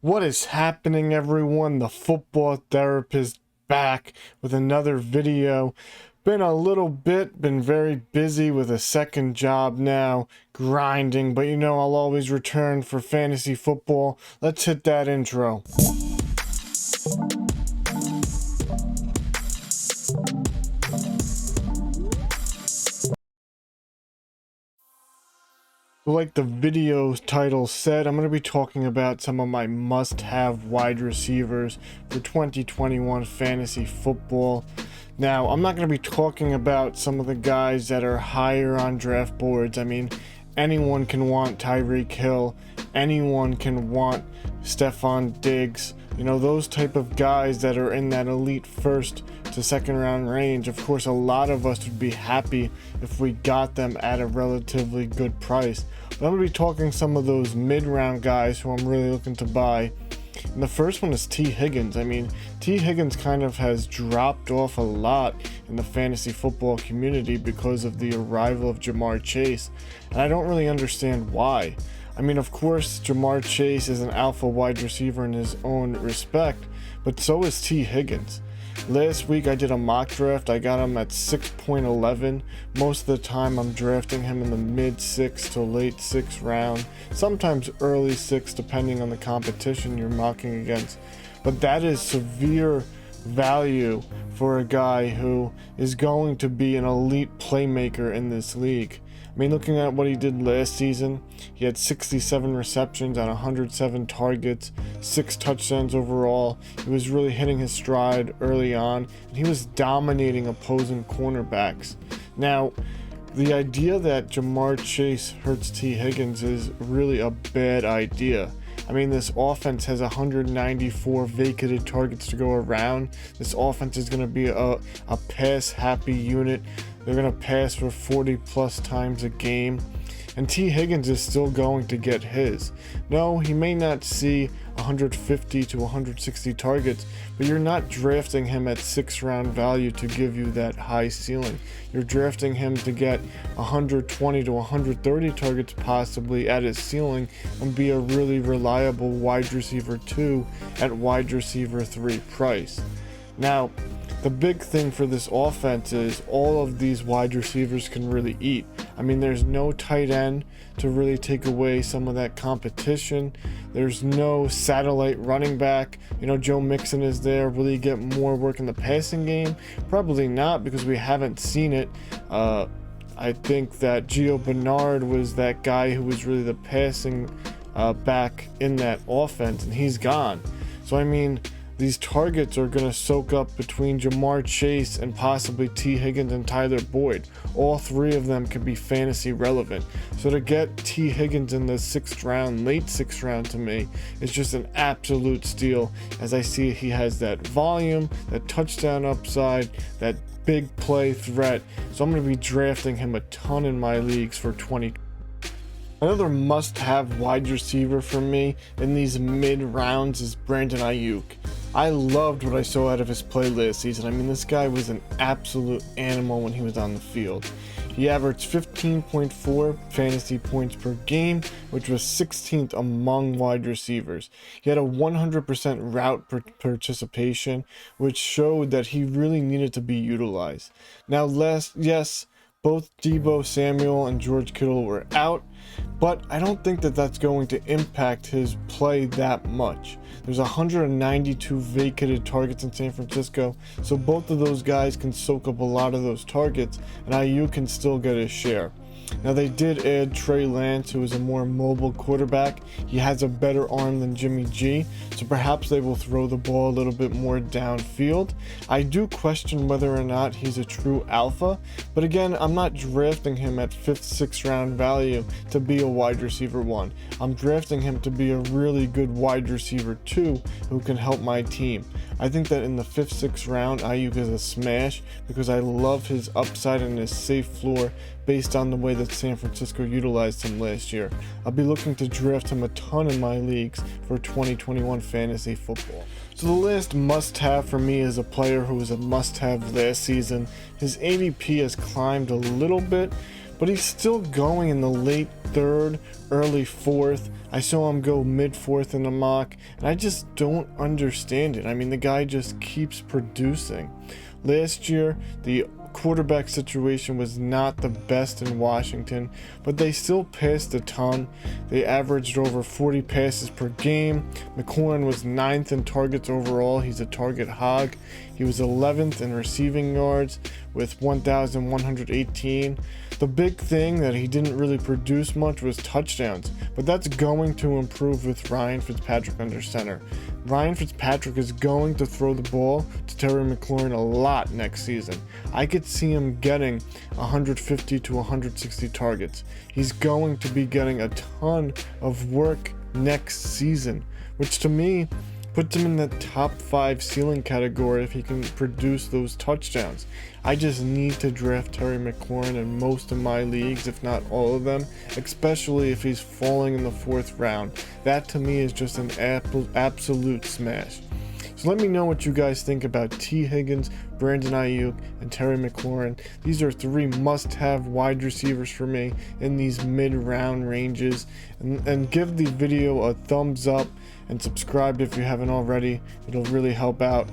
What is happening, everyone? The football therapist back with another video. Been very busy with a second job now, grinding, but I'll always return for fantasy football. Let's hit that intro. Like the video title said, I'm going to be talking about some of my must-have wide receivers for 2021 fantasy football. Now, I'm not going to be talking about some of the guys that are higher on draft boards. I mean, anyone can want Tyreek Hill. Anyone can want Stefon Diggs. Those type of guys that are in that elite first to second round range. Of course, a lot of us would be happy if we got them at a relatively good price. But I'm going to be talking some of those mid-round guys who I'm really looking to buy. And the first one is T. Higgins. I mean, T. Higgins kind of has dropped off a lot in the fantasy football community because of the arrival of Jamar Chase. And I don't really understand why. I mean, of course, Jamar Chase is an alpha wide receiver in his own respect, but so is T. Higgins. Last week I did a mock draft. I got him at 6.11. Most of the time I'm drafting him in the mid 6 to late 6 round, sometimes early 6 depending on the competition you're mocking against. But that is severe value for a guy who is going to be an elite playmaker in this league. I mean, looking at what he did last season, he had 67 receptions on 107 targets, 6 touchdowns overall. He was really hitting his stride early on, and he was dominating opposing cornerbacks. Now, the idea that Jamar Chase hurts T. Higgins is really a bad idea. I mean, this offense has 194 vacated targets to go around. This offense is going to be a pass-happy unit. They're going to pass for 40 plus times a game. And T. Higgins is still going to get his. No, he may not see 150 to 160 targets, but you're not drafting him at 6th-round value to give you that high ceiling. You're drafting him to get 120 to 130 targets possibly at his ceiling and be a really reliable wide receiver 2 at wide receiver 3 price. Now, the big thing for this offense is all of these wide receivers can really eat. I mean, there's no tight end to really take away some of that competition. There's no satellite running back. Joe Mixon is there. Will he get more work in the passing game? Probably not, because we haven't seen it. I think that Gio Bernard was that guy who was really the passing back in that offense, and he's gone. So, I mean, these targets are going to soak up between Jamar Chase and possibly T. Higgins and Tyler Boyd. All three of them can be fantasy relevant. So to get T. Higgins in the 6th round, late 6th round to me, is just an absolute steal, as I see he has that volume, that touchdown upside, that big play threat. So I'm going to be drafting him a ton in my leagues for 2020. Another must-have wide receiver for me in these mid-rounds is Brandon Ayuk. I loved what I saw out of his play last season. I mean, this guy was an absolute animal when he was on the field. He averaged 15.4 fantasy points per game, which was 16th among wide receivers. He had a 100% route participation, which showed that he really needed to be utilized. Now, yes, both Deebo Samuel and George Kittle were out, but I don't think that that's going to impact his play that much. There's 192 vacated targets in San Francisco, so both of those guys can soak up a lot of those targets, and Ayuk can still get his share. Now, they did add Trey Lance, who is a more mobile quarterback. He has a better arm than Jimmy G, so perhaps they will throw the ball a little bit more downfield. I do question whether or not he's a true alpha, but again, I'm not drafting him at 5th, 6th round value to be a wide receiver 1. I'm drafting him to be a really good wide receiver 2 who can help my team. I think that in the 5th, 6th round, Ayuk is a smash because I love his upside and his safe floor based on the way that San Francisco utilized him last year. I'll be looking to draft him a ton in my leagues for 2021 fantasy football. So the last must-have for me is a player who was a must-have last season. His ADP has climbed a little bit, but he's still going in the late third, early fourth. I saw him go mid fourth in the mock, and I just don't understand it. I mean, the guy just keeps producing. Last year, the quarterback situation was not the best in Washington, but they still passed a ton. They averaged over 40 passes per game. McLaurin was 9th in targets overall. He's a target hog. He was 11th in receiving yards with 1,118. The big thing that he didn't really produce much was touchdowns, but that's going to improve with Ryan Fitzpatrick under center. Ryan Fitzpatrick is going to throw the ball to Terry McLaurin a lot next season. I could see him getting 150 to 160 targets. He's going to be getting a ton of work next season, which to me puts him in the top 5 ceiling category if he can produce those touchdowns. I just need to draft Terry McLaurin in most of my leagues, if not all of them, especially if he's falling in the 4th round. That to me is just an absolute smash. So let me know what you guys think about T. Higgins, Brandon Ayuk, and Terry McLaurin. These are 3 must-have wide receivers for me in these mid-round ranges. And give the video a thumbs up and subscribe if you haven't already. It'll really help out.